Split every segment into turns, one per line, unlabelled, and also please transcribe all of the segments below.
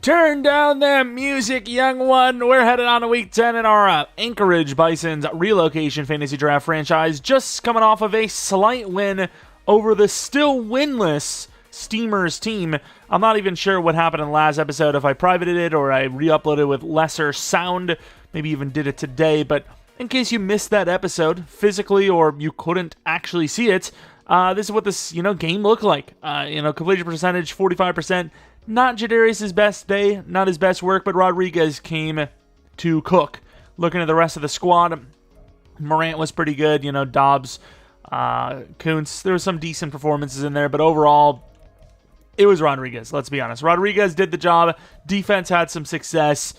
Turn down that music, young one. We're headed on to week 10 in our Anchorage Bisons Relocation Fantasy Draft franchise. Just coming off of a slight win over the still winless Steamers team. I'm not even sure what happened in the last episode, if I privated it or I re-uploaded with lesser sound. Maybe even did it today, but in case you missed that episode physically or you couldn't actually see it, this is what this game looked like. Completion percentage 45%. Not Jadarius' best day, not his best work, but Rodriguez came to cook. Looking at the rest of the squad, Morant was pretty good. Dobbs, Kuntz, there were some decent performances in there, but overall, it was Rodriguez, let's be honest. Rodriguez did the job, defense had some success,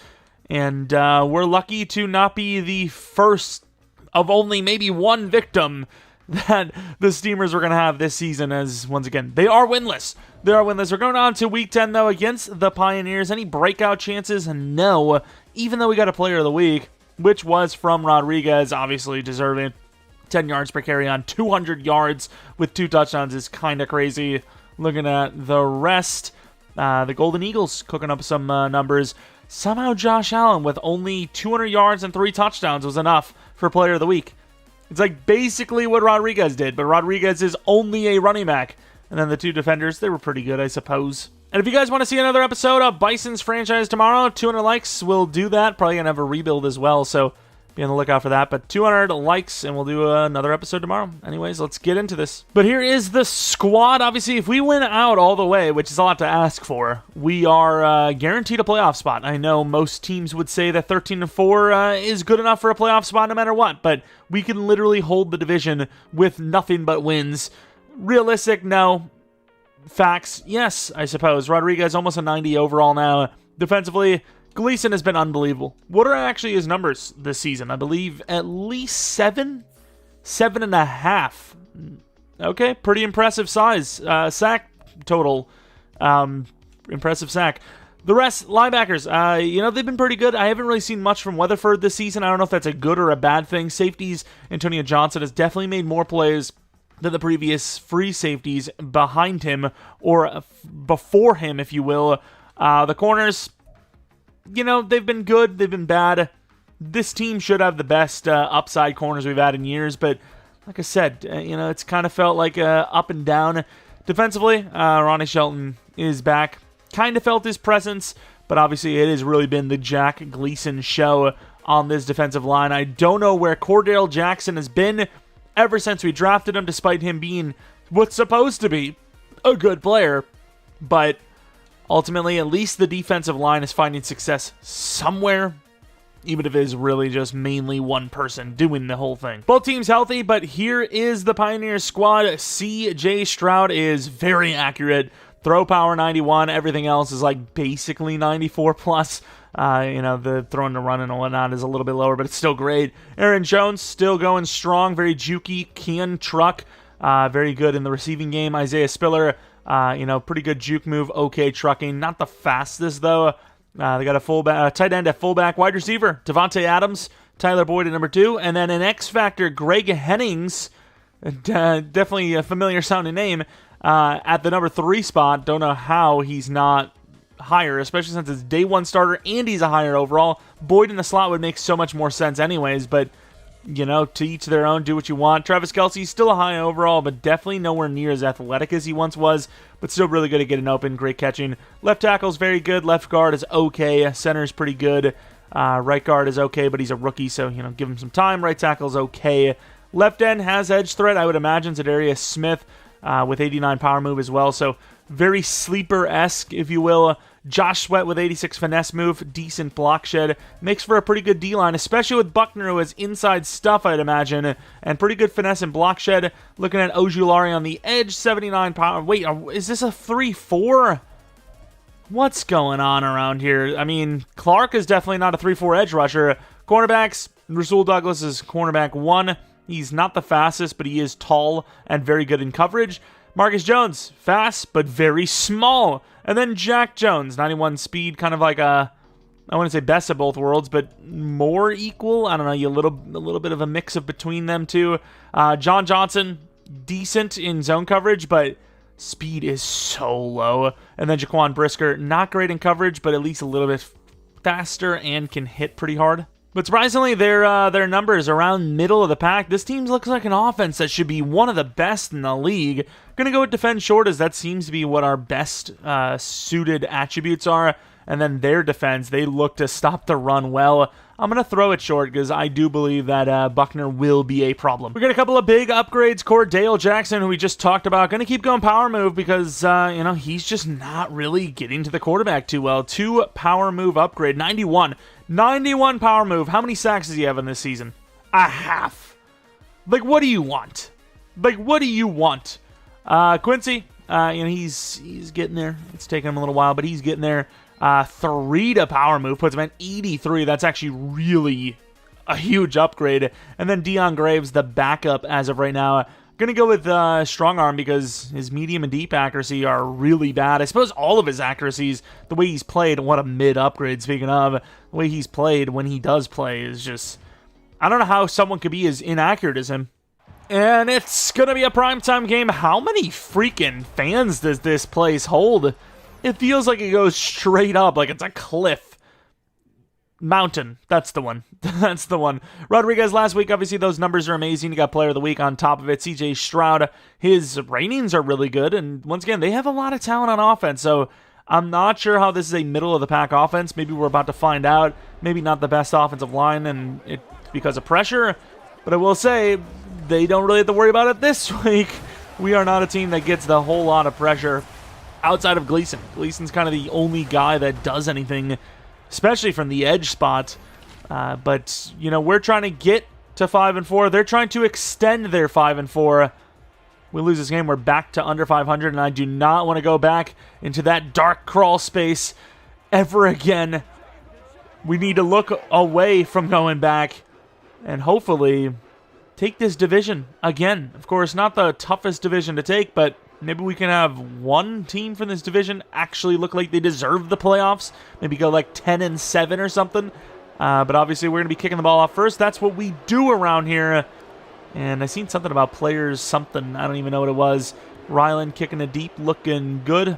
and we're lucky to not be the first of only maybe one victim that the Steamers were going to have this season, as, once again, they are winless. We're going on to Week 10, though, against the Pioneers. Any breakout chances? No. Even though we got a Player of the Week, which was from Rodriguez, obviously deserving. 10 yards per carry on 200 yards with 2 touchdowns is kind of crazy. Looking at the rest, the Golden Eagles cooking up some numbers. Somehow Josh Allen with only 200 yards and 3 touchdowns was enough for Player of the Week. It's like basically what Rodriguez did, but Rodriguez is only a running back. And then the 2 defenders, they were pretty good, I suppose. And if you guys want to see another episode of Bison's franchise tomorrow, 200 likes, we'll do that. Probably going to have a rebuild as well, so be on the lookout for that. But 200 likes, and we'll do another episode tomorrow. Anyways, let's get into this. But here is the squad. Obviously, if we win out all the way, which is a lot to ask for, we are guaranteed a playoff spot. I know most teams would say that 13-4 is good enough for a playoff spot no matter what, but we can literally hold the division with nothing but wins. Realistic? No. Facts? Yes, I suppose. Rodriguez almost a 90 overall now. Defensively, Gleason has been unbelievable. What are actually his numbers this season? I believe at least 7? 7.5. Okay, pretty impressive size. Sack total. Impressive sack. The rest, linebackers, they've been pretty good. I haven't really seen much from Weatherford this season. I don't know if that's a good or a bad thing. Safeties, Antonio Johnson has definitely made more plays than the previous free safeties behind him, or before him, if you will. The corners, they've been good, they've been bad. This team should have the best upside corners we've had in years, but like I said, it's kind of felt like up and down. Defensively, Ronnie Shelton is back. Kind of felt his presence, but obviously it has really been the Jack Gleason show on this defensive line. I don't know where Cordell Jackson has been ever since we drafted him, despite him being what's supposed to be a good player. But ultimately, at least the defensive line is finding success somewhere, even if it is really just mainly one person doing the whole thing. Both teams healthy, but here is the Pioneers squad. C.J. Stroud is very accurate. Throw power 91. Everything else is like basically 94 plus. The throwing to run and whatnot is a little bit lower, but it's still great. Aaron Jones still going strong, very jukey, can truck, very good in the receiving game. Isaiah Spiller, pretty good juke move, okay trucking, not the fastest though. They got a fullback, tight end at fullback, wide receiver Devontae Adams, Tyler Boyd at number 2, and then an X Factor, Greg Hennings, definitely a familiar sounding name, at the number 3 spot. Don't know how he's not higher, especially since it's day 1 starter and he's a higher overall. Boyd in the slot would make so much more sense anyways, but to each their own, do what you want. Travis Kelce's still a high overall, but definitely nowhere near as athletic as he once was, but still really good at getting open, great catching. Left tackle's very good, left guard is okay, center's pretty good, right guard is okay, but he's a rookie, so give him some time. Right tackle's okay. Left end has edge threat, I would imagine. Za'Darius Smith with 89 power move as well, so very sleeper-esque, if you will. Josh Sweat with 86 finesse move, decent block shed. Makes for a pretty good D-line, especially with Buckner, who has inside stuff, I'd imagine, and pretty good finesse and block shed. Looking at Ojulari on the edge, 79 power. Wait, is this a 3-4? What's going on around here? I mean, Clark is definitely not a 3-4 edge rusher. Cornerbacks, Rasul Douglas is cornerback 1. He's not the fastest, but he is tall and very good in coverage. Marcus Jones, fast, but very small. And then Jack Jones, 91 speed, kind of like a, I wouldn't say best of both worlds, but more equal. I don't know, a little bit of a mix of between them two. John Johnson, decent in zone coverage, but Speed is so low. And then Jaquan Brisker, not great in coverage, but at least a little bit faster and can hit pretty hard. But surprisingly, their numbers around middle of the pack. This team looks like an offense that should be one of the best in the league. Gonna go with defend short, as that seems to be what our best suited attributes are. And then their defense, they look to stop the run well. I'm going to throw it short because I do believe that Buckner will be a problem. We got a couple of big upgrades. Cordale Jackson, who we just talked about, going to keep going power move because, he's just not really getting to the quarterback too well. 2 power move upgrade, 91. 91 power move. How many sacks does he have in this season? A half. Like, what do you want? Quincy, he's getting there. It's taking him a little while, but he's getting there. 3 to power move puts him at 83. That's actually really a huge upgrade. And then Dion Graves, the backup as of right now. Going to go with strong arm because his medium and deep accuracy are really bad. I suppose all of his accuracies, the way he's played, what a mid upgrade, speaking of, the way he's played when he does play is just, I don't know how someone could be as inaccurate as him. And it's going to be a primetime game. How many freaking fans does this place hold? It feels like it goes straight up, like it's a cliff. Mountain. That's the one. That's the one. Rodriguez last week, obviously those numbers are amazing. You got player of the week on top of it. CJ Stroud, his ratings are really good. And once again, they have a lot of talent on offense. So I'm not sure how this is a middle of the pack offense. Maybe we're about to find out. Maybe not the best offensive line and it's because of pressure. But I will say, they don't really have to worry about it this week. We are not a team that gets the whole lot of pressure outside of Gleason. Gleason's kind of the only guy that does anything, especially from the edge spot. But we're trying to get to 5-4. They're trying to extend their 5-4. We lose this game, we're back to under 500, and I do not want to go back into that dark crawl space ever again. We need to look away from going back and hopefully take this division again. Of course, not the toughest division to take, but maybe we can have one team from this division actually look like they deserve the playoffs. Maybe go like 10-7 or something. But obviously, we're going to be kicking the ball off first. That's what we do around here. And I seen something about players, something. I don't even know what it was. Ryland kicking it deep, looking good.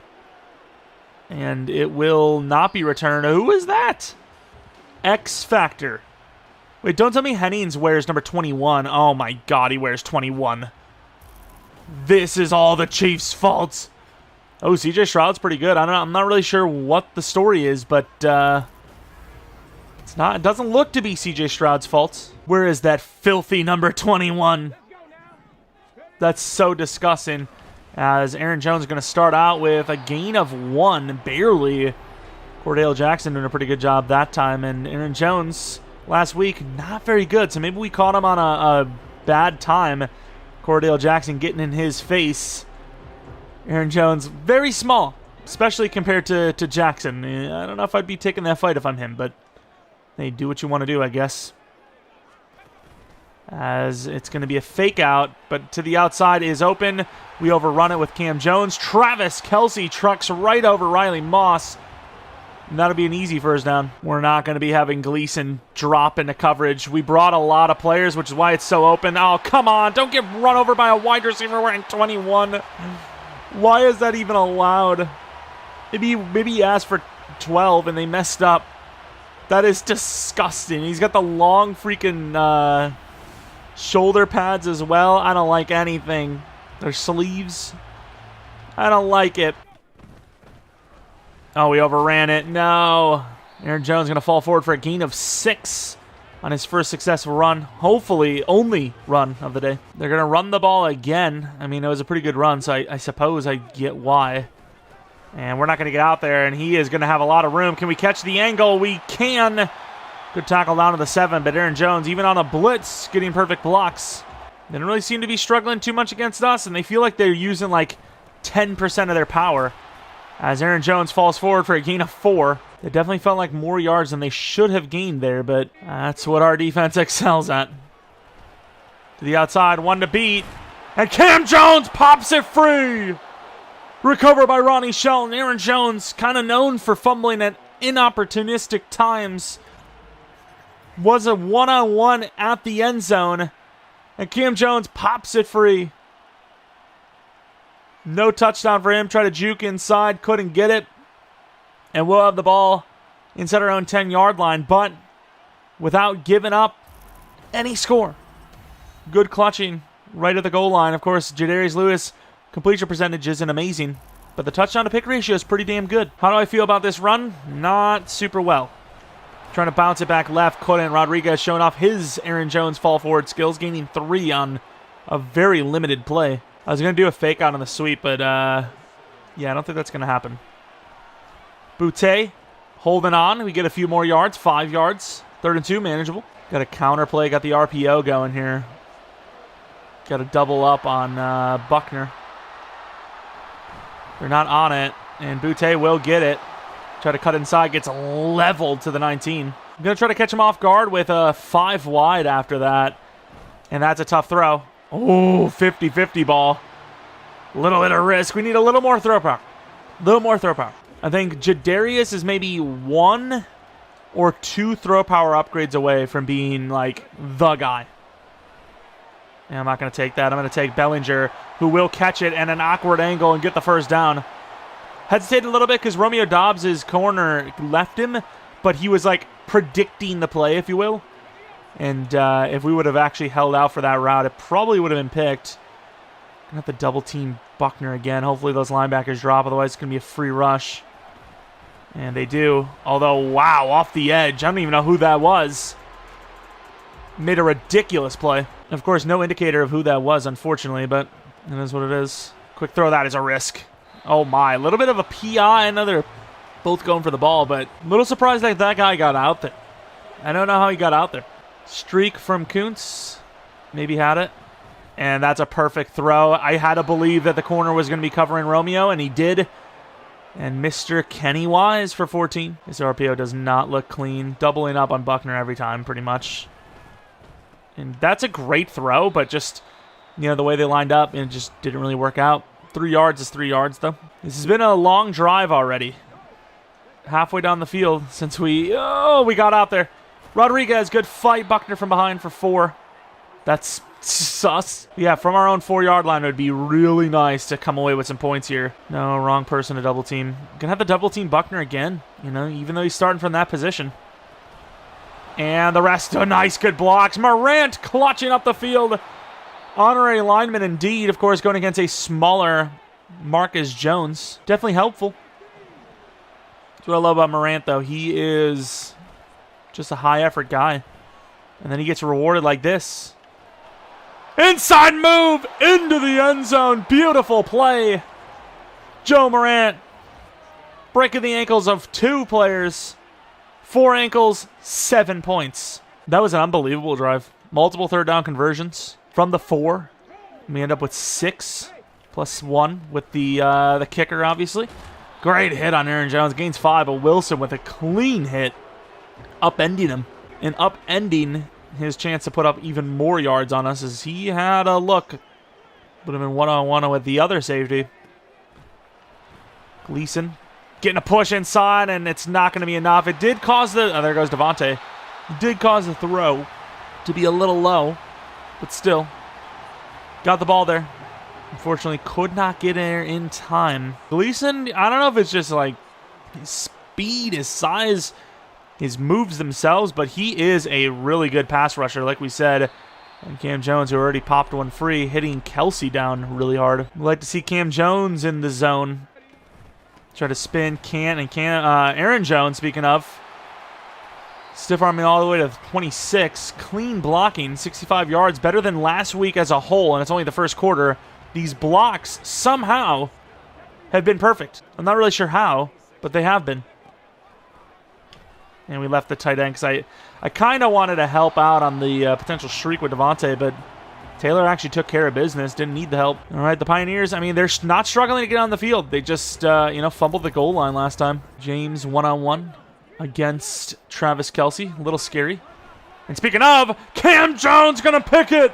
And it will not be returned. Who is that? X Factor. Wait, don't tell me Hennings wears number 21. Oh my god, he wears 21. This is all the Chiefs' fault. Oh, CJ Stroud's pretty good. I'm not really sure what the story is, but it's not. It doesn't look to be CJ Stroud's fault. Where is that filthy number 21? That's so disgusting. As Aaron Jones is going to start out with a gain of 1, barely. Cordale Jackson doing a pretty good job that time, and Aaron Jones last week not very good. So maybe we caught him on a bad time. Cordale Jackson getting in his face. Aaron Jones, very small, especially compared to Jackson. I don't know if I'd be taking that fight if I'm him, but hey, do what you want to do, I guess. As it's going to be a fake out, but to the outside is open. We overrun it with Cam Jones. Travis Kelce trucks right over Riley Moss. And that'll be an easy first down. We're not going to be having Gleason drop into coverage. We brought a lot of players, which is why it's so open. Oh, come on. Don't get run over by a wide receiver wearing 21. Why is that even allowed? Maybe he asked for 12 and they messed up. That is disgusting. He's got the long freaking shoulder pads as well. I don't like anything. Their sleeves. I don't like it. Oh, we overran it. No. Aaron Jones going to fall forward for a gain of 6 on his first successful run. Hopefully, only run of the day. They're going to run the ball again. I mean, it was a pretty good run, so I suppose I get why. And we're not going to get out there, and he is going to have a lot of room. Can we catch the angle? We can. Good tackle down to the 7, but Aaron Jones, even on a blitz, getting perfect blocks. They don't really seem to be struggling too much against us, and they feel like they're using like 10% of their power. As Aaron Jones falls forward for a gain of 4. They definitely felt like more yards than they should have gained there, but that's what our defense excels at. To the outside, 1 to beat. And Cam Jones pops it free. Recovered by Ronnie Shelton. Aaron Jones, kind of known for fumbling at inopportunistic times, was a one-on-one at the end zone. And Cam Jones pops it free. No touchdown for him. Tried to juke inside. Couldn't get it. And we'll have the ball inside our own 10-yard line, but without giving up any score. Good clutching right at the goal line. Of course, Jadarius Lewis completion percentage isn't amazing, but the touchdown to pick ratio is pretty damn good. How do I feel about this run? Not super well. Trying to bounce it back left, couldn't. Rodriguez showing off his Aaron Jones fall forward skills, gaining 3 on a very limited play. I was going to do a fake out on the sweep, but yeah, I don't think that's going to happen. Boutte holding on. We get a few more yards, 5 yards. 3rd and 2, manageable. Got a counter play, got the RPO going here. Got to double up on Buckner. They're not on it, and Boutte will get it. Try to cut inside, gets leveled to the 19. I'm going to try to catch him off guard with a 5 wide after that, and that's a tough throw. Oh, 50-50 ball. A little bit of risk. We need a little more throw power. A little more throw power. I think Jadarius is maybe 1 or 2 throw power upgrades away from being, like, the guy. And I'm not going to take that. I'm going to take Bellinger, who will catch it at an awkward angle and get the first down. Hesitated a little bit because Romeo Dobbs' corner left him, but he was, like, predicting the play, if you will. And if we would have actually held out for that route, it probably would have been picked. Going to have to double-team Buckner again. Hopefully those linebackers drop, otherwise it's going to be a free rush. And they do. Although, wow, off the edge. I don't even know who that was. Made a ridiculous play. Of course, no indicator of who that was, unfortunately, but it is what it is. Quick throw, that is a risk. Oh, my. A little bit of a PI. I know they're both going for the ball, but a little surprised that that guy got out there. I don't know how he got out there. Streak from Kuntz. Maybe had it. And that's a perfect throw. I had to believe that the corner was going to be covering Romeo, and he did. And Mr. Kenny Wise for 14. This RPO does not look clean. Doubling up on Buckner every time, pretty much. And that's a great throw, but just, you know, the way they lined up, and it just didn't really work out. 3 yards is 3 yards, though. This has been a long drive already. Halfway down the field since we got out there. Rodriguez, good fight. Buckner from behind for 4. That's sus. Yeah, from our own 4-yard line, it would be really nice to come away with some points here. No, wrong person to double team. Gonna have to double team Buckner again, you know, even though he's starting from that position. And the rest, nice, good blocks. Morant clutching up the field. Honorary lineman indeed, of course, going against a smaller Marcus Jones. Definitely helpful. That's what I love about Morant, though. He is just a high-effort guy. And then he gets rewarded like this. Inside move into the end zone. Beautiful play. Joe Morant breaking the ankles of 2 players. 4 ankles, 7 points. That was an unbelievable drive. Multiple 3rd down conversions from the 4. We end up with 6 plus 1 with the kicker, obviously. Great hit on Aaron Jones. Gains 5, but Wilson with a clean hit. Upending him. And upending his chance to put up even more yards on us as he had a look. Would have been one-on-one with the other safety. Gleason getting a push inside, and it's not going to be enough. It did cause the... Oh, there goes Devontae. It did cause the throw to be a little low, but still. Got the ball there. Unfortunately, could not get there in time. Gleason, I don't know if it's just like his speed, his size, his moves themselves, but he is a really good pass rusher, like we said. And Cam Jones, who already popped one free, hitting Kelsey down really hard. We'd like to see Cam Jones in the zone. Try to spin, Aaron Jones, speaking of. Stiff arming all the way to 26. Clean blocking, 65 yards, better than last week as a whole, and it's only the first quarter. These blocks somehow have been perfect. I'm not really sure how, but they have been. And we left the tight end because I kind of wanted to help out on the potential streak with Devontae, but Taylor actually took care of business, didn't need the help. All right, the Pioneers, I mean, they're not struggling to get on the field. They just, fumbled the goal line last time. James one-on-one against Travis Kelsey. A little scary. And speaking of, Cam Jones going to pick it.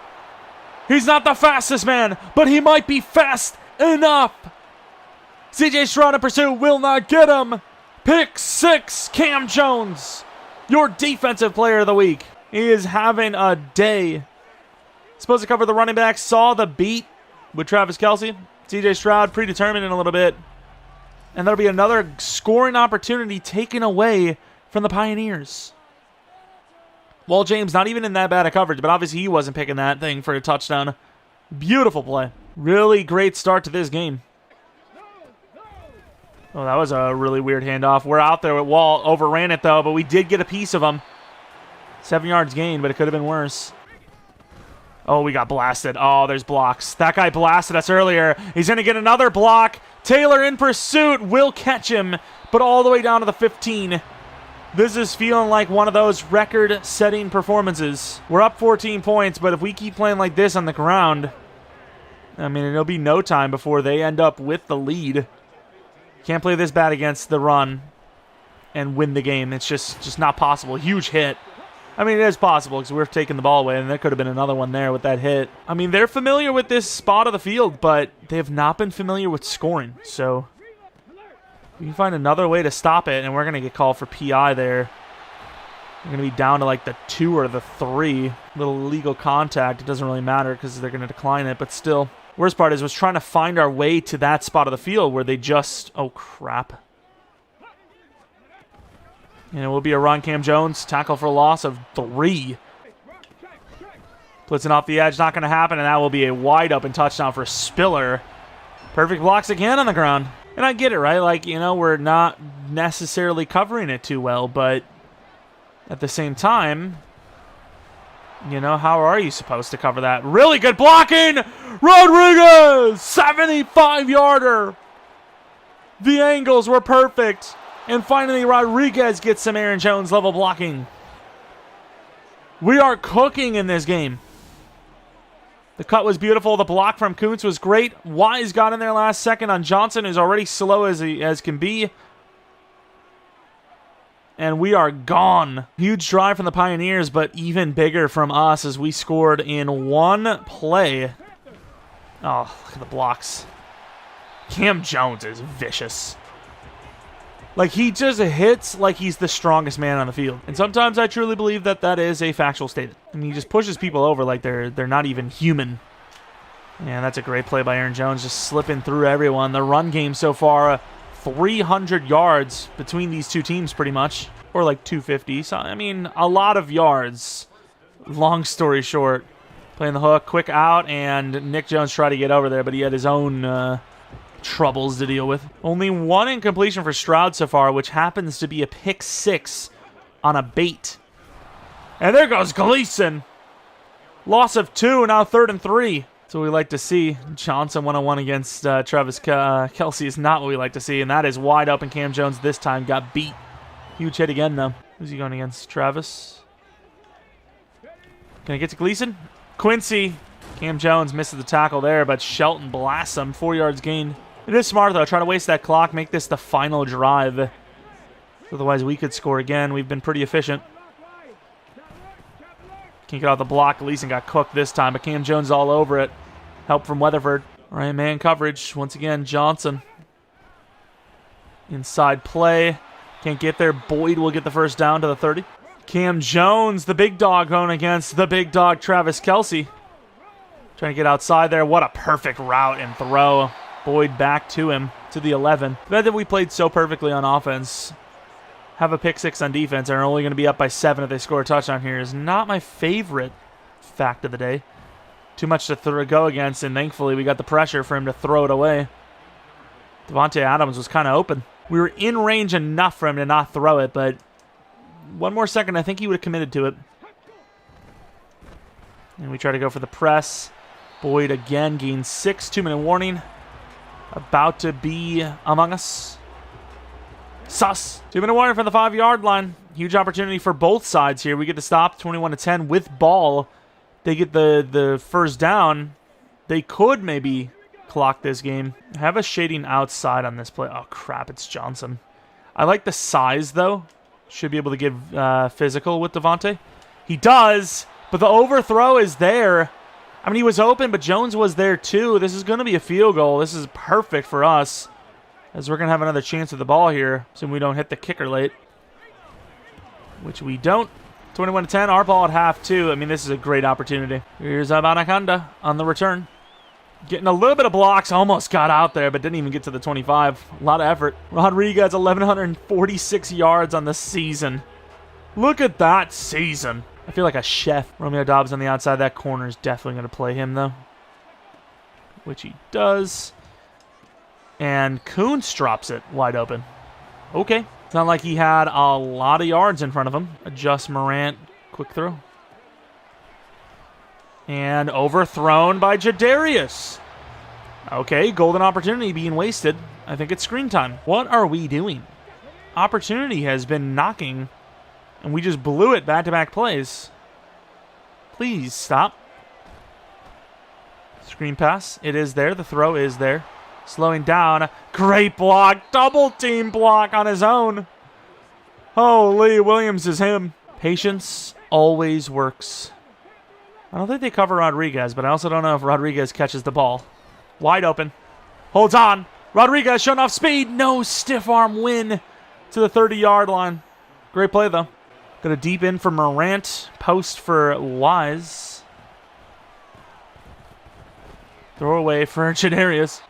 He's not the fastest man, but he might be fast enough. CJ Stroud in pursuit will not get him. Pick 6, Cam Jones, your defensive player of the week. He is having a day. Supposed to cover the running back, saw the beat with Travis Kelsey, CJ Stroud predetermined in a little bit. And there'll be another scoring opportunity taken away from the Pioneers. Wall James not even in that bad of coverage, but obviously he wasn't picking that thing for a touchdown. Beautiful play. Really great start to this game. Oh, that was a really weird handoff. We're out there with Wall. Overran it, though, but we did get a piece of him. 7 yards gain, but it could have been worse. Oh, we got blasted. Oh, there's blocks. That guy blasted us earlier. He's going to get another block. Taylor in pursuit. Will catch him, but all the way down to the 15. This is feeling like one of those record-setting performances. We're up 14 points, but if we keep playing like this on the ground, I mean, it'll be no time before they end up with the lead. Can't play this bad against the run and win the game. It's just not possible. Huge hit. I mean, it is possible because we're taking the ball away, and there could have been another one there with that hit. I mean, they're familiar with this spot of the field, but they have not been familiar with scoring. So we can find another way to stop it, and we're going to get called for PI there. We're going to be down to like the 2 or the 3. Little illegal contact. It doesn't really matter because they're going to decline it, but still. Worst part is was trying to find our way to that spot of the field where they just... Oh, crap. And it will be a run. Cam Jones, tackle for a loss of 3. Blitzing off the edge, not going to happen, and that will be a wide-open touchdown for Spiller. Perfect blocks again on the ground. And I get it, right? Like, you know, we're not necessarily covering it too well, but at the same time... You know, how are you supposed to cover that? Really good blocking! Rodriguez! 75-yarder! The angles were perfect. And finally, Rodriguez gets some Aaron Jones-level blocking. We are cooking in this game. The cut was beautiful. The block from Kuntz was great. Wise got in there last second on Johnson, who's already slow as can be. And we are gone. Huge drive from the Pioneers, but even bigger from us as we scored in one play. Oh, look at the blocks. Cam Jones is vicious. Like, he just hits like he's the strongest man on the field. And sometimes I truly believe that that is a factual statement. I mean, he just pushes people over like they're not even human. Yeah, that's a great play by Aaron Jones, just slipping through everyone. The run game so far... 300 yards between these two teams pretty much, or like 250. So, I mean, a lot of yards. Long story short, playing the hook, quick out, and Nick Jones tried to get over there, but he had his own troubles to deal with. Only one incompletion for Stroud so far, which happens to be a pick 6 on a bait. And there goes Gleason. Loss of 2, now 3rd and 3. That's what we like to see. Johnson 1-on-1 against Travis Kelce is not what we like to see, and that is wide open. Cam Jones this time got beat. Huge hit again, though. Who's he going against? Travis. Can I get to Gleason? Quincy. Cam Jones misses the tackle there, but Shelton blasts him. 4 yards gained. It is smart, though. Try to waste that clock, make this the final drive. Otherwise, we could score again. We've been pretty efficient. Can't get out the block. Gleason got cooked this time, but Cam Jones all over it. Help from Weatherford. All right, man coverage. Once again, Johnson. Inside play. Can't get there. Boyd will get the first down to the 30. Cam Jones, the big dog, going against the big dog, Travis Kelce. Trying to get outside there. What a perfect route and throw. Boyd back to him, to the 11. The fact that we played so perfectly on offense, have a pick 6 on defense, and are only going to be up by 7 if they score a touchdown here is not my favorite fact of the day. Too much to go against, and thankfully we got the pressure for him to throw it away. Devontae Adams was kind of open. We were in range enough for him to not throw it, but one more second, I think he would have committed to it. And we try to go for the press. Boyd again gains 6, 2-minute warning. About to be among us. Sus. 2-minute warning from the 5-yard line. Huge opportunity for both sides here. We get to stop 21-10 with ball. They get the first down. They could maybe clock this game. Have a shading outside on this play. Oh, crap. It's Johnson. I like the size, though. Should be able to get physical with Devontae. He does, but the overthrow is there. I mean, he was open, but Jones was there, too. This is going to be a field goal. This is perfect for us, as we're going to have another chance at the ball here, so we don't hit the kicker late, which we don't. 21-10, our ball at half, too. I mean, this is a great opportunity. Here's Abanakanda on the return. Getting a little bit of blocks. Almost got out there, but didn't even get to the 25. A lot of effort. Rodriguez, 1,146 yards on the season. Look at that season. I feel like a chef. Romeo Dobbs on the outside. That corner is definitely going to play him, though. Which he does. And Kuntz drops it wide open. Okay. It's not like he had a lot of yards in front of him. Adjust Morant. Quick throw. And overthrown by Jadarius. Okay, golden opportunity being wasted. I think it's screen time. What are we doing? Opportunity has been knocking, and we just blew it back-to-back plays. Please stop. Screen pass. It is there. The throw is there. Slowing down. Great block. Double team block on his own. Holy, Williams is him. Patience always works. I don't think they cover Rodriguez, but I also don't know if Rodriguez catches the ball. Wide open. Holds on. Rodriguez showing off speed. No stiff arm win to the 30-yard line. Great play, though. Got a deep in for Morant. Post for Wise. Throw away for Jadarius.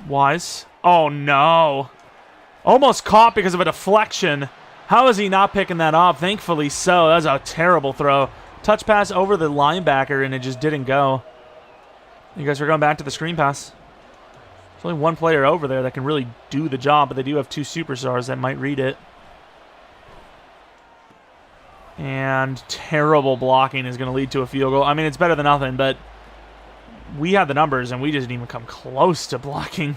Wise. Oh, no. Almost caught because of a deflection. How is he not picking that up? Thankfully so. That was a terrible throw. Touch pass over the linebacker, and it just didn't go. You guys are going back to the screen pass. There's only one player over there that can really do the job, but they do have two superstars that might read it. And terrible blocking is going to lead to a field goal. I mean, it's better than nothing, but we had the numbers, and we just didn't even come close to blocking.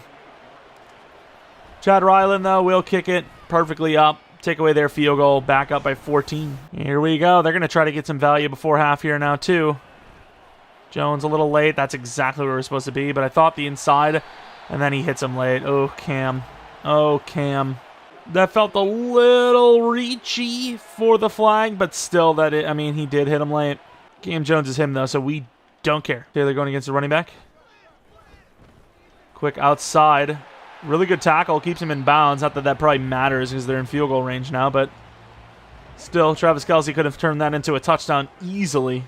Chad Ryland, though, will kick it perfectly up. Take away their field goal. Back up by 14. Here we go. They're going to try to get some value before half here now, too. Jones a little late. That's exactly where we're supposed to be, but I thought the inside, and then he hits him late. Oh, Cam. Oh, Cam. That felt a little reachy for the flag, but still, he did hit him late. Cam Jones is him, though, so we don't care. Taylor going against the running back. Quick outside. Really good tackle. Keeps him in bounds. Not that that probably matters because they're in field goal range now, but still, Travis Kelce could have turned that into a touchdown easily.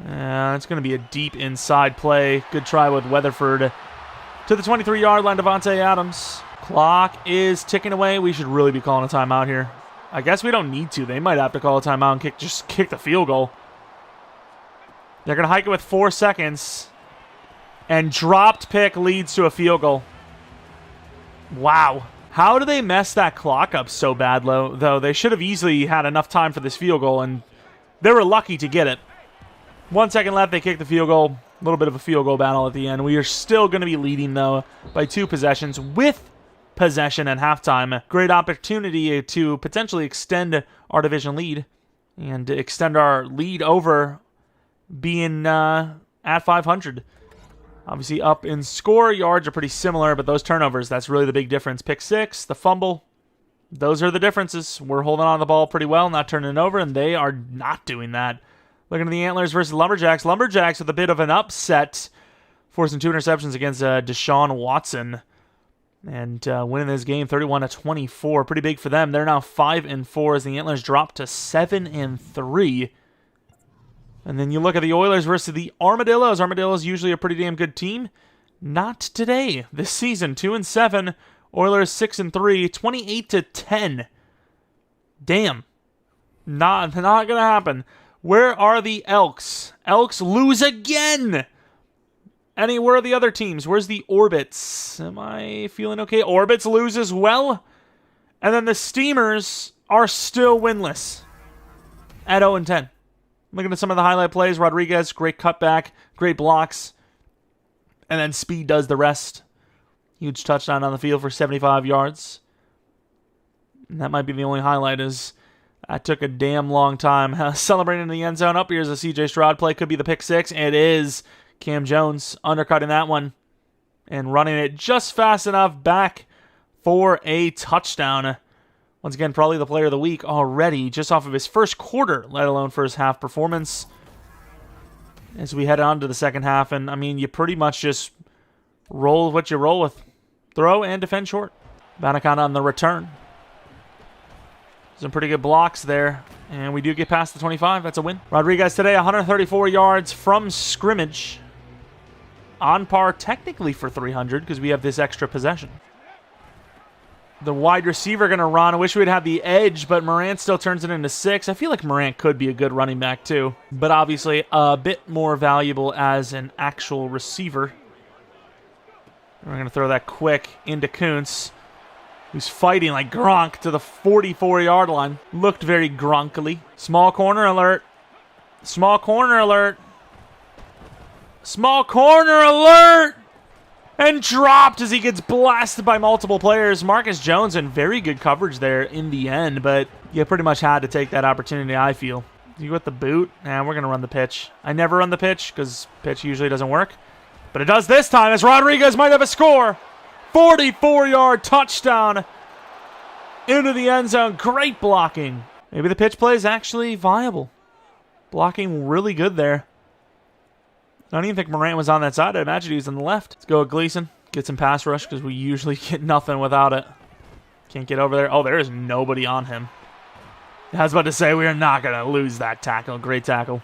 It's going to be a deep inside play. Good try with Weatherford. To the 23-yard line, Devontae Adams. Clock is ticking away. We should really be calling a timeout here. I guess we don't need to. They might have to call a timeout and just kick the field goal. They're going to hike it with 4 seconds. And dropped pick leads to a field goal. Wow. How do they mess that clock up so bad, though? They should have easily had enough time for this field goal, and they were lucky to get it. 1 second left, they kick the field goal. A little bit of a field goal battle at the end. We are still going to be leading, though, by 2 possessions with possession at halftime. Great opportunity to potentially extend our division lead and extend our lead over being at 500. Obviously up in score. Yards are pretty similar, but those turnovers, that's really the big difference. Pick 6, the fumble, those are the differences. We're holding on to the ball pretty well, not turning it over, and they are not doing that. Looking at the Antlers versus Lumberjacks. Lumberjacks with a bit of an upset, forcing 2 interceptions against Deshaun Watson. And winning this game 31-24. Pretty big for them. They're now 5-4 as the Antlers drop to 7-3. And then you look at the Oilers versus the Armadillos. Armadillos usually a pretty damn good team. Not today. This season, 2-7. Oilers 6-3, 28-10. Damn. Not gonna happen. Where are the Elks? Elks lose again. Where are the other teams? Where's the Orbits? Am I feeling okay? Orbits lose as well. And then the Steamers are still winless at 0-10. Looking at some of the highlight plays. Rodriguez, great cutback, great blocks. And then Speed does the rest. Huge touchdown on the field for 75 yards. And that might be the only highlight is that took a damn long time. Celebrating in the end zone. Up here's a CJ Stroud play. Could be the pick 6. It is. Cam Jones undercutting that one. And running it just fast enough back for a touchdown. Once again, probably the player of the week already, just off of his first quarter, let alone first half performance. As we head on to the second half, and you pretty much just roll with what you roll with. Throw and defend short. Banacana on the return. Some pretty good blocks there. And we do get past the 25. That's a win. Rodriguez today, 134 yards from scrimmage. On par technically for 300 because we have this extra possession. The wide receiver going to run. I wish we'd have the edge, but Morant still turns it into 6. I feel like Morant could be a good running back too, but obviously a bit more valuable as an actual receiver. We're going to throw that quick into Kuntz, who's fighting like Gronk to the 44-yard line. Looked very Gronkly. Small corner alert. Small corner alert. Small corner alert! And dropped as he gets blasted by multiple players. Marcus Jones in very good coverage there in the end, but you pretty much had to take that opportunity, I feel. You with the boot? Nah, we're going to run the pitch. I never run the pitch because pitch usually doesn't work. But it does this time as Rodriguez might have a score. 44-yard touchdown into the end zone. Great blocking. Maybe the pitch play is actually viable. Blocking really good there. I don't even think Morant was on that side. I imagine he was on the left. Let's go with Gleason. Get some pass rush because we usually get nothing without it. Can't get over there. Oh, there is nobody on him. I was about to say we are not going to lose that tackle. Great tackle.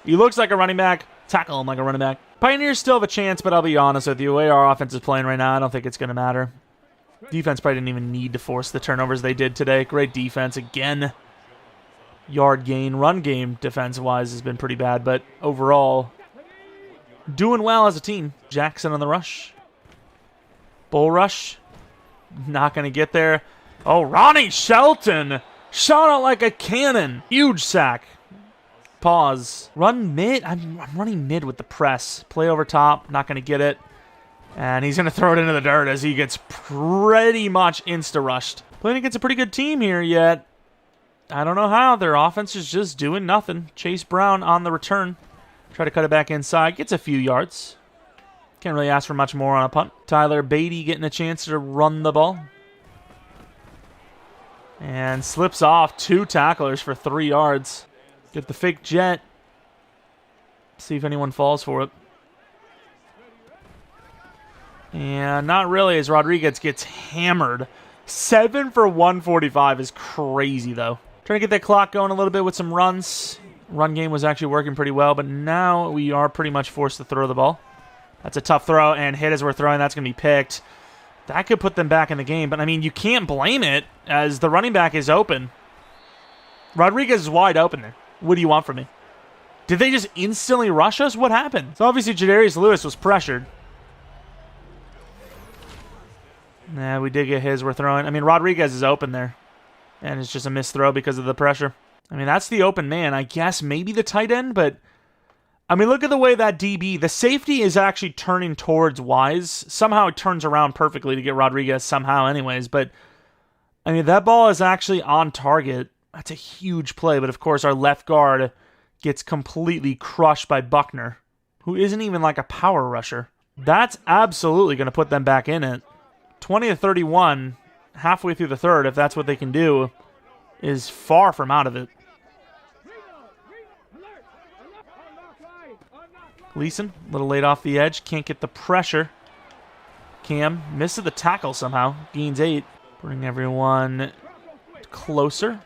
He looks like a running back. Tackle him like a running back. Pioneers still have a chance, but I'll be honest with you. The way our offense is playing right now, I don't think it's going to matter. Defense probably didn't even need to force the turnovers they did today. Great defense again. Yard gain. Run game defense-wise has been pretty bad, but overall, doing well as a team. Jackson on the rush. Bull rush. Not going to get there. Oh, Ronnie Shelton shot out like a cannon. Huge sack. Pause. Run mid. I'm running mid with the press. Play over top. Not going to get it. And he's going to throw it into the dirt as he gets pretty much insta-rushed. Playing against a pretty good team here, yet I don't know how. Their offense is just doing nothing. Chase Brown on the return. Try to cut it back inside. Gets a few yards. Can't really ask for much more on a punt. Tyler Beatty getting a chance to run the ball. And slips off 2 tacklers for 3 yards. Get the fake jet. See if anyone falls for it. And not really, as Rodriguez gets hammered. 7 for 145 is crazy, though. Trying to get that clock going a little bit with some runs. Run game was actually working pretty well, but now we are pretty much forced to throw the ball. That's a tough throw, and hit as we're throwing. That's going to be picked. That could put them back in the game, but, I mean, you can't blame it as the running back is open. Rodriguez is wide open there. What do you want from me? Did they just instantly rush us? What happened? So, obviously, Jadarius Lewis was pressured. Nah, we did get his. We're throwing. I mean, Rodriguez is open there, and it's just a missed throw because of the pressure. I mean, that's the open man. I guess maybe the tight end, but I mean, look at the way that DB, the safety is actually turning towards Wise. Somehow it turns around perfectly to get Rodriguez somehow anyways, but I mean, that ball is actually on target. That's a huge play, but of course our left guard gets completely crushed by Buckner, who isn't even like a power rusher. That's absolutely going to put them back in it. 20-31, halfway through the third, if that's what they can do, is far from out of it. Gleason, a little late off the edge. Can't get the pressure. Cam misses the tackle somehow. Gains 8. Bring everyone closer.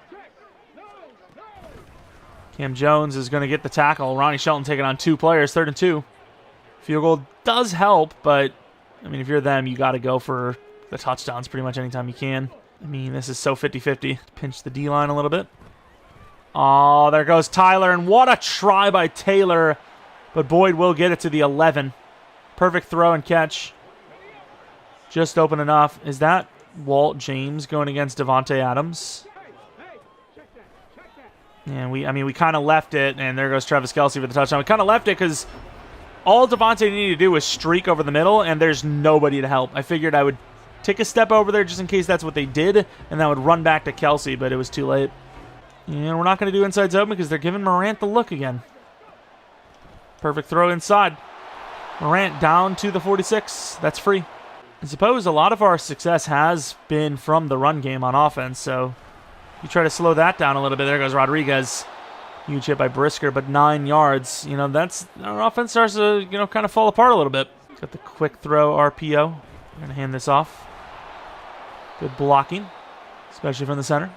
Cam Jones is going to get the tackle. Ronnie Shelton taking on 2 players. 3rd and 2. Field goal does help, but, I mean, if you're them, you got to go for the touchdowns pretty much anytime you can. I mean, this is so 50-50. Pinch the D-line a little bit. Oh, there goes Tyler, and what a try by Taylor. But Boyd will get it to the 11. Perfect throw and catch. Just open enough. Is that Walt James going against Devontae Adams? And we kind of left it, and there goes Travis Kelce for the touchdown. We kind of left it because all Devontae needed to do was streak over the middle, and there's nobody to help. I figured I would take a step over there just in case that's what they did, and then I would run back to Kelce, but it was too late. And we're not going to do inside zone because they're giving Morant the look again. Perfect throw inside. Morant down to the 46. That's free. I suppose a lot of our success has been from the run game on offense, so you try to slow that down a little bit. There goes Rodriguez. Huge hit by Brisker, but 9 yards. You know, that's our offense starts to, kind of fall apart a little bit. Got the quick throw RPO. We're going to hand this off. Good blocking, especially from the center.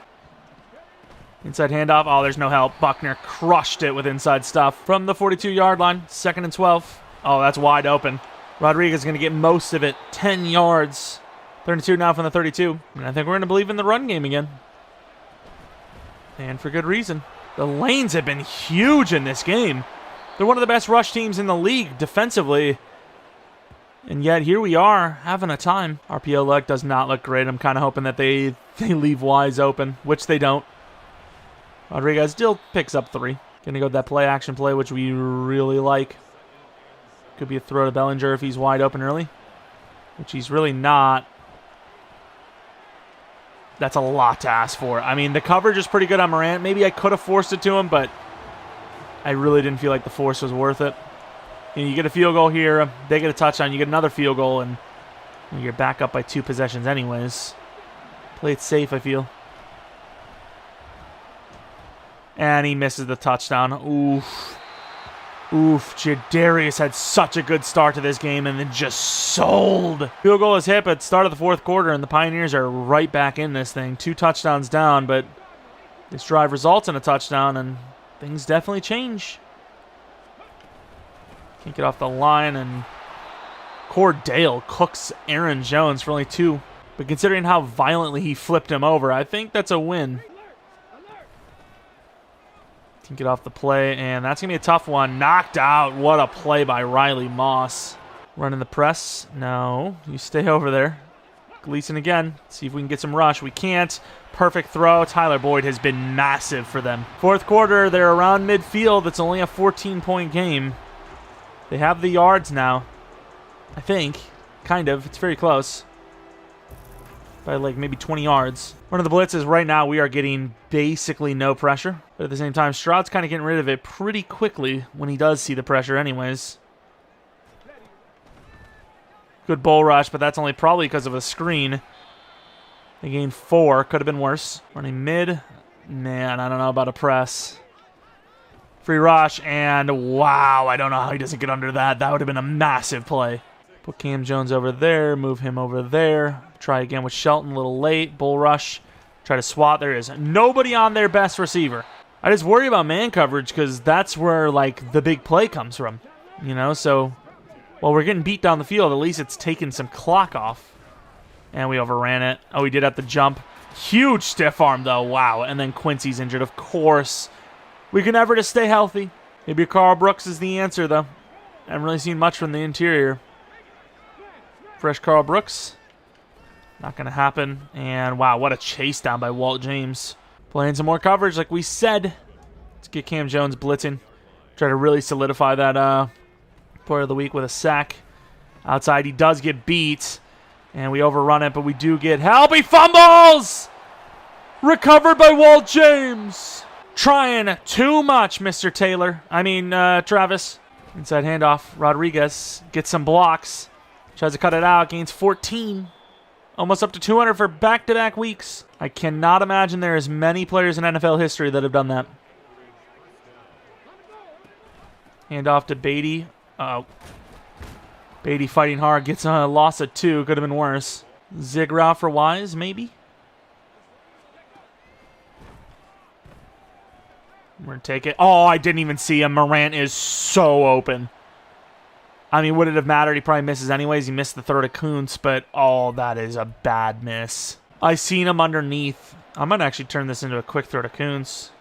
Inside handoff. Oh, there's no help. Buckner crushed it with inside stuff from the 42-yard line. 2nd and 12. Oh, that's wide open. Rodriguez is going to get most of it. 10 yards. 32 now from the 32. And I think we're going to believe in the run game again. And for good reason. The lanes have been huge in this game. They're one of the best rush teams in the league defensively. And yet here we are having a time. RPO luck does not look great. I'm kind of hoping that they leave Wise open, which they don't. Rodriguez still picks up 3. Going to go with that play action play, which we really like. Could be a throw to Bellinger if he's wide open early, which he's really not. That's a lot to ask for. I mean, the coverage is pretty good on Morant. Maybe I could have forced it to him, but I really didn't feel like the force was worth it. You get a field goal here, they get a touchdown, you get another field goal, and you're back up by 2 possessions anyways. Play it safe, I feel. And he misses the touchdown. Oof. Oof. Jadarius had such a good start to this game and then just sold. Field goal is hit at the start of the 4th quarter, and the Pioneers are right back in this thing. 2 touchdowns down, but this drive results in a touchdown, and things definitely change. Can't get off the line, and Cordale cooks Aaron Jones for only 2. But considering how violently he flipped him over, I think that's a win. Can get off the play, and that's going to be a tough one. Knocked out. What a play by Riley Moss. Running the press. No, you stay over there. Gleason again. See if we can get some rush. We can't. Perfect throw. Tyler Boyd has been massive for them. 4th quarter, they're around midfield. It's only a 14-point game. They have the yards now. I think. Kind of. It's very close. By like maybe 20 yards. One of the blitzes right now, we are getting basically no pressure. But at the same time, Stroud's kind of getting rid of it pretty quickly when he does see the pressure anyways. Good bull rush, but that's only probably because of a screen. They gained 4. Could have been worse. Running mid. Man, I don't know about a press. Free rush, and wow, I don't know how he doesn't get under that. That would have been a massive play. Put Cam Jones over there, move him over there. Try again with Shelton, a little late. Bull rush. Try to swat. There is nobody on their best receiver. I just worry about man coverage because that's where, like, the big play comes from. You know, so while we're getting beat down the field, at least it's taking some clock off. And we overran it. Oh, we did have to jump. Huge stiff arm, though. Wow. And then Quincy's injured, of course. We can never just stay healthy. Maybe Carl Brooks is the answer, though. I haven't really seen much from the interior. Fresh Carl Brooks. Not going to happen. And wow, what a chase down by Walt James. Playing some more coverage like we said. Let's get Cam Jones blitzing. Try to really solidify that player of the week with a sack. Outside, he does get beat. And we overrun it, but we do get help. He fumbles! Recovered by Walt James. Trying too much, Mr. Taylor. Travis. Inside handoff. Rodriguez gets some blocks. Tries to cut it out. Gains 14. Almost up to 200 for back-to-back weeks. I cannot imagine there is many players in NFL history that have done that. Handoff to Beatty. Beatty fighting hard. Gets a loss of 2. Could have been worse. Zig route for Wise, maybe? We're going to take it. Oh, I didn't even see him. Morant is so open. I mean, would it have mattered? He probably misses anyways. He missed the throw to Kuntz, but oh, that is a bad miss. I seen him underneath. I'm going to actually turn this into a quick throw to Kuntz.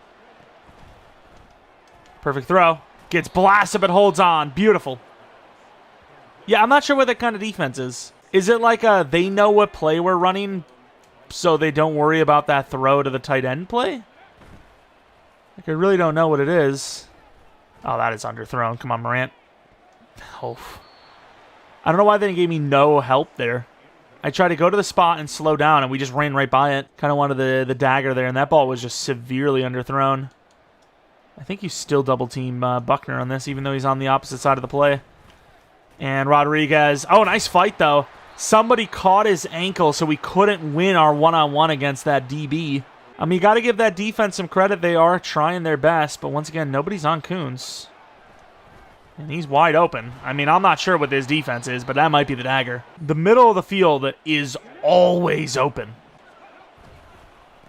Perfect throw. Gets blasted, but holds on. Beautiful. Yeah, I'm not sure what that kind of defense is. Is it like they know what play we're running, so they don't worry about that throw to the tight end play? Like, I really don't know what it is. Oh, that is underthrown. Come on, Morant. Oh. I don't know why they gave me no help there. I tried to go to the spot and slow down, and we just ran right by it. Kind of wanted the dagger there, and that ball was just severely underthrown. I think you still double-team Buckner on this, even though he's on the opposite side of the play. And Rodriguez. Oh, nice fight, though. Somebody caught his ankle, so we couldn't win our one-on-one against that DB. I mean, you got to give that defense some credit. They are trying their best, but once again, nobody's on Kuntz. And he's wide open. I mean, I'm not sure what this defense is, but that might be the dagger. The middle of the field is always open.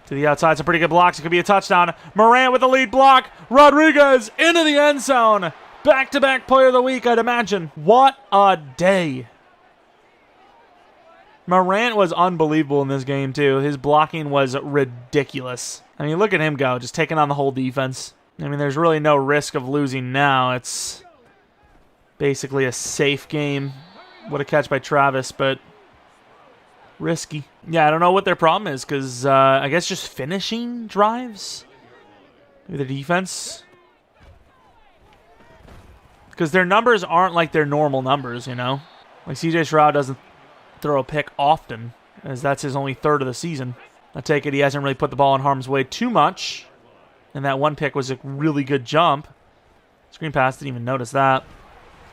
To the outside, some pretty good blocks. It could be a touchdown. Morant with the lead block. Rodriguez into the end zone. Back-to-back player of the week, I'd imagine. What a day. Morant was unbelievable in this game, too. His blocking was ridiculous. I mean, look at him go, just taking on the whole defense. I mean, there's really no risk of losing now. It's basically a safe game. What a catch by Travis, but risky. Yeah, I don't know what their problem is, because I guess just finishing drives? Maybe the defense? Because their numbers aren't like their normal numbers, you know? Like CJ Stroud doesn't throw a pick often, as that's his only third of the season. I take it he hasn't really put the ball in harm's way too much, and that one pick was a really good jump. Screen pass, didn't even notice that.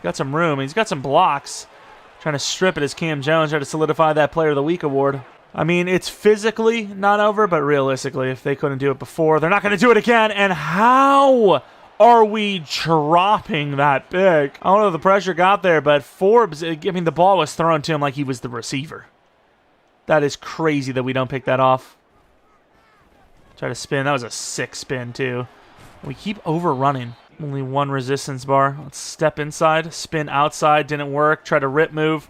Got some room. He's got some blocks. Trying to strip it as Cam Jones tried to solidify that Player of the Week award. I mean, it's physically not over, but realistically, if they couldn't do it before, they're not going to do it again. And how are we dropping that pick? I don't know if the pressure got there, but Forbes, I mean, the ball was thrown to him like he was the receiver. That is crazy that we don't pick that off. Try to spin. That was a sick spin, too. We keep overrunning. Only one resistance bar. Let's step inside. Spin outside. Didn't work. Try to rip move.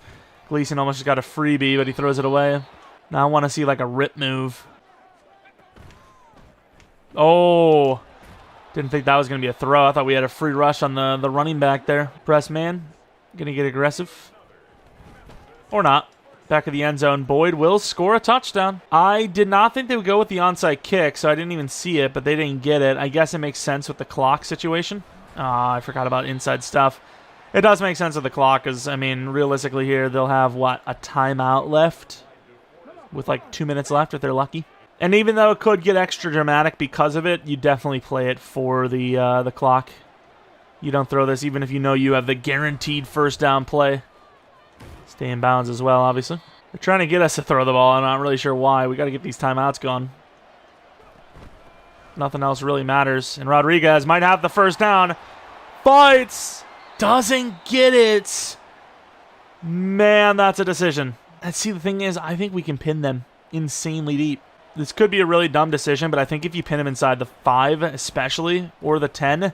Gleason almost just got a freebie, but he throws it away. Now I want to see like a rip move. Oh. Didn't think that was going to be a throw. I thought we had a free rush on the running back there. Press man. Going to get aggressive. Or not. Back of the end zone. Boyd will score a touchdown. I did not think they would go with the onside kick, so I didn't even see it, but they didn't get it. I guess it makes sense with the clock situation. I forgot about inside stuff. It does make sense with the clock, because, I mean, realistically here, they'll have, what, a timeout left? With like 2 minutes left if they're lucky. And even though it could get extra dramatic because of it, you definitely play it for the clock. You don't throw this even if you know you have the guaranteed first down play. Stay in bounds as well, obviously. They're trying to get us to throw the ball. I'm not really sure why. We got to get these timeouts going. Nothing else really matters. And Rodriguez might have the first down. Fights! Doesn't get it. Man, that's a decision. And see, the thing is, I think we can pin them insanely deep. This could be a really dumb decision, but I think if you pin them inside the 5 especially, or the 10.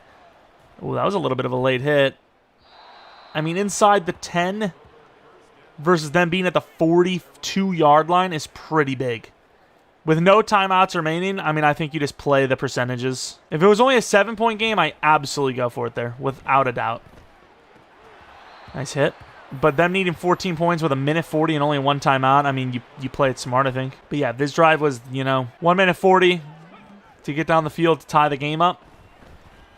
Oh, that was a little bit of a late hit. I mean, inside the 10 versus them being at the 42-yard line is pretty big. With no timeouts remaining, I mean, I think you just play the percentages. If it was only a 7-point game, I absolutely go for it there, without a doubt. Nice hit. But them needing 14 points with a minute 40 and only one timeout, I mean, you play it smart, I think. But yeah, this drive was, 1 minute 40 to get down the field to tie the game up.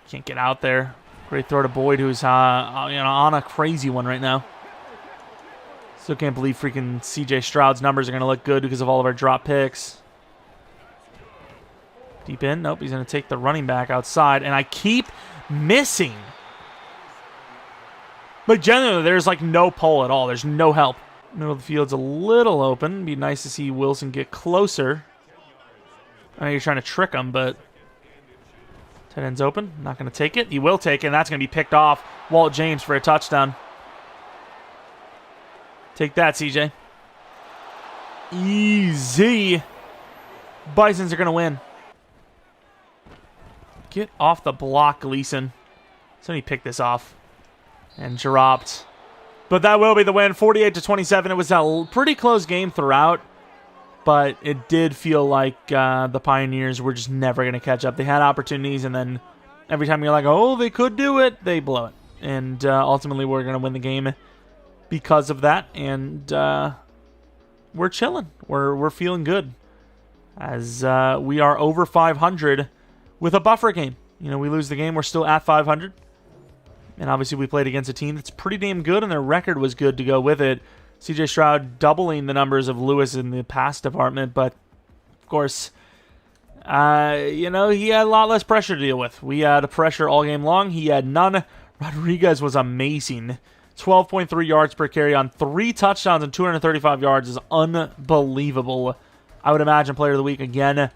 Can't get out there. Great throw to Boyd, who's on a crazy one right now. Still can't believe freaking CJ Stroud's numbers are going to look good because of all of our drop picks. Deep in. Nope, he's going to take the running back outside. And I keep missing. But generally, there's like no pull at all. There's no help. Middle of the field's a little open. It'd be nice to see Wilson get closer. I know you're trying to trick him, but tight end's open. Not going to take it. He will take it, and that's going to be picked off. Walt James for a touchdown. Take that, CJ. Easy. Bisons are going to win. Get off the block, Gleason. Somebody pick this off. And dropped. But that will be the win, 48-27. It was a pretty close game throughout. But it did feel like the Pioneers were just never going to catch up. They had opportunities, and then every time you're like, oh, they could do it, they blow it. And ultimately, we're going to win the game because of that. And we're chilling. We're feeling good. As we are over 500 with a buffer game. We lose the game, we're still at 500. And obviously we played against a team that's pretty damn good, and their record was good to go with it. CJ Stroud doubling the numbers of Lewis in the pass department, but of course, he had a lot less pressure to deal with. We had pressure all game long. He had none. Rodriguez was amazing. 12.3 yards per carry on 3 touchdowns and 235 yards is unbelievable. I would imagine player of the week again.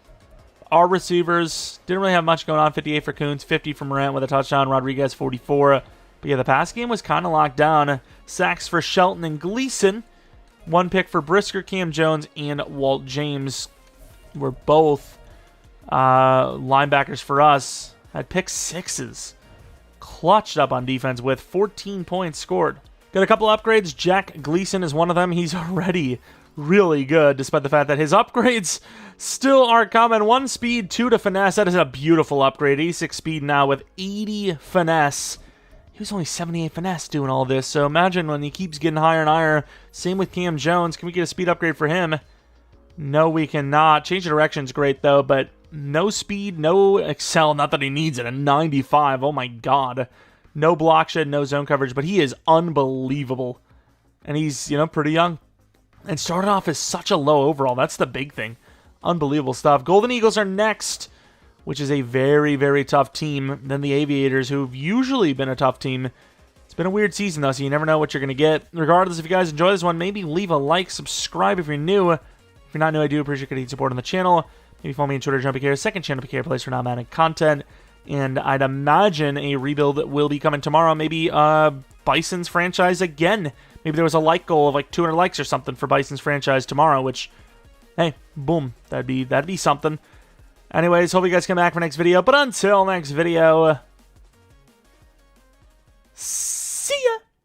Our receivers didn't really have much going on. 58 for Kuntz, 50 for Morant with a touchdown. Rodriguez, 44. But yeah, the pass game was kind of locked down. Sacks for Shelton and Gleason. 1 pick for Brisker, Cam Jones, and Walt James were both linebackers for us had pick sixes. Clutched up on defense with 14 points scored. Got a couple upgrades. Jack Gleason is one of them. He's already really good, despite the fact that his upgrades still are coming. 1 speed, 2 to finesse. That is a beautiful upgrade. 86 speed now with 80 finesse. He was only 78 finesse doing all this, so imagine when he keeps getting higher and higher. Same with Cam Jones. Can we get a speed upgrade for him? No, we cannot. Change of direction's great, though, but no speed, no excel. Not that he needs it. A 95. Oh, my God. No block shed, no zone coverage, but he is unbelievable. And he's, pretty young. And started off as such a low overall. That's the big thing. Unbelievable stuff. Golden Eagles are next, which is a very, very tough team than the Aviators, who've usually been a tough team. It's been a weird season, though, so you never know what you're going to get. Regardless, if you guys enjoy this one, maybe leave a like, subscribe if you're new. If you're not new, I do appreciate your support on the channel. Maybe follow me on Twitter, Jeromepkr, second channel PK place for now Madden content. And I'd imagine a rebuild will be coming tomorrow. Maybe Bison's franchise again. Maybe there was a like goal of like 200 likes or something for Bison's franchise tomorrow, which, hey, boom, that'd be something. Anyways, hope you guys come back for next video. But until next video,